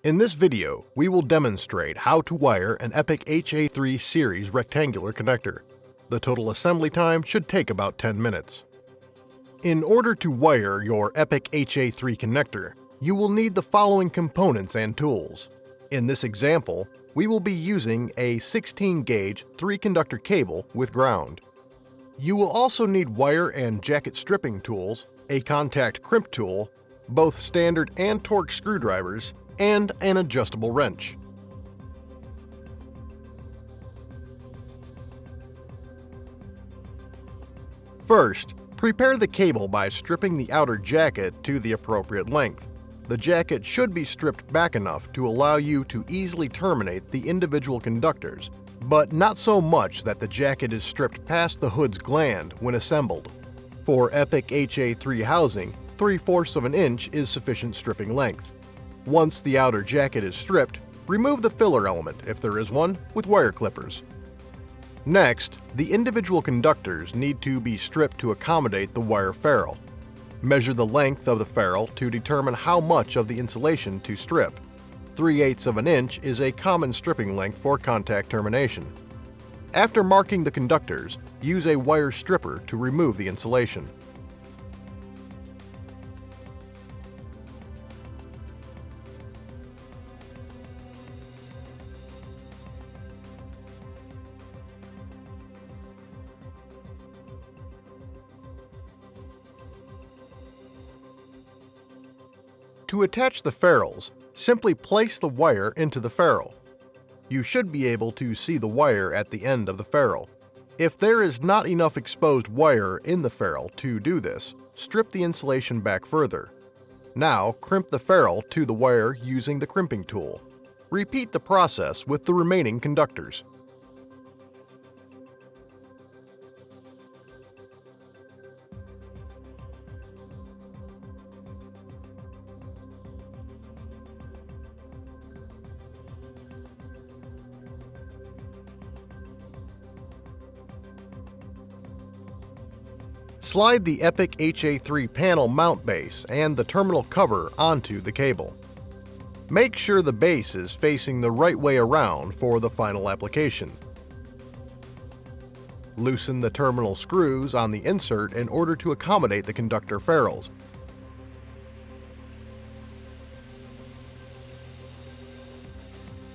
In this video, we will demonstrate how to wire an EPIC HA3 series rectangular connector. The total assembly time should take about 10 minutes. In order to wire your EPIC HA3 connector, you will need the following components and tools. In this example, we will be using a 16-gauge 3-conductor cable with ground. You will also need wire and jacket stripping tools, a contact crimp tool, both standard and torque screwdrivers, and an adjustable wrench. First, prepare the cable by stripping the outer jacket to the appropriate length. The jacket should be stripped back enough to allow you to easily terminate the individual conductors, but not so much that the jacket is stripped past the hood's gland when assembled. For EPIC HA3 housing, 3/4 of an inch is sufficient stripping length. Once the outer jacket is stripped, remove the filler element, if there is one, with wire clippers. Next, the individual conductors need to be stripped to accommodate the wire ferrule. Measure the length of the ferrule to determine how much of the insulation to strip. 3/8 of an inch is a common stripping length for contact termination. After marking the conductors, use a wire stripper to remove the insulation. To attach the ferrules, simply place the wire into the ferrule. You should be able to see the wire at the end of the ferrule. If there is not enough exposed wire in the ferrule to do this, strip the insulation back further. Now, crimp the ferrule to the wire using the crimping tool. Repeat the process with the remaining conductors. Slide the EPIC HA3 panel mount base and the terminal cover onto the cable. Make sure the base is facing the right way around for the final application. Loosen the terminal screws on the insert in order to accommodate the conductor ferrules.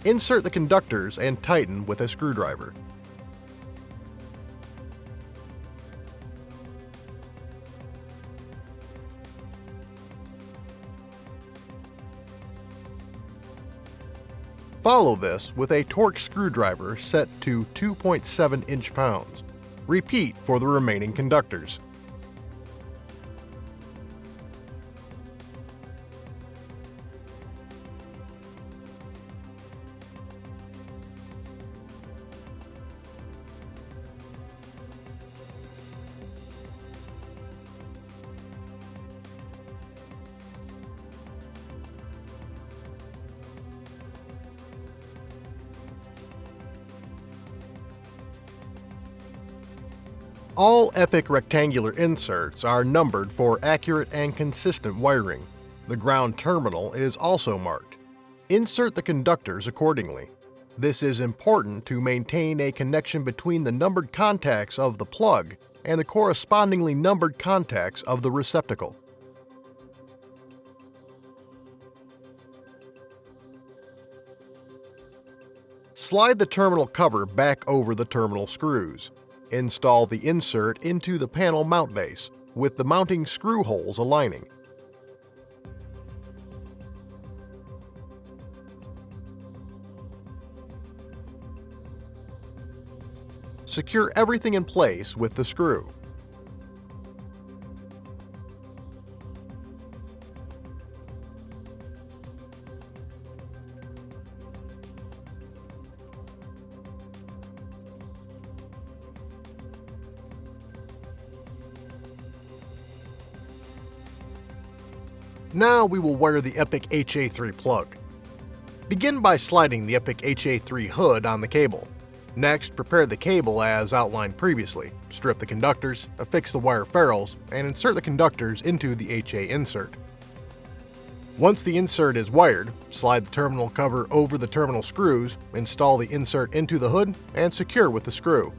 Insert the conductors and tighten with a screwdriver. Follow this with a torque screwdriver set to 2.7 inch-pounds. Repeat for the remaining conductors. All EPIC rectangular inserts are numbered for accurate and consistent wiring. The ground terminal is also marked. Insert the conductors accordingly. This is important to maintain a connection between the numbered contacts of the plug and the correspondingly numbered contacts of the receptacle. Slide the terminal cover back over the terminal screws. Install the insert into the panel mount base, with the mounting screw holes aligning. Secure everything in place with the screw. Now we will wire the EPIC HA3 plug. Begin by sliding the EPIC HA3 hood on the cable. Next, prepare the cable as outlined previously. Strip the conductors, affix the wire ferrules, and insert the conductors into the HA insert. Once the insert is wired, slide the terminal cover over the terminal screws, install the insert into the hood, and secure with the screw.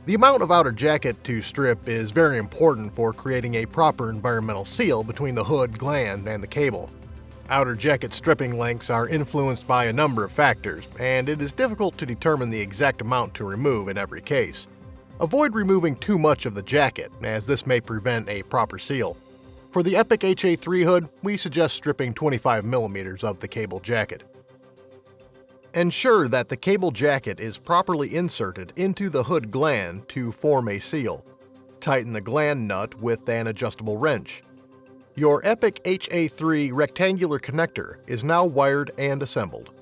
The amount of outer jacket to strip is very important for creating a proper environmental seal between the hood gland and the cable. Outer jacket stripping lengths are influenced by a number of factors, and it is difficult to determine the exact amount to remove in every case. Avoid removing too much of the jacket, as this may prevent a proper seal. For the Epic HA3 hood, we suggest stripping 25mm of the cable jacket. Ensure that the cable jacket is properly inserted into the hood gland to form a seal. Tighten the gland nut with an adjustable wrench. Your Epic HA3 rectangular connector is now wired and assembled.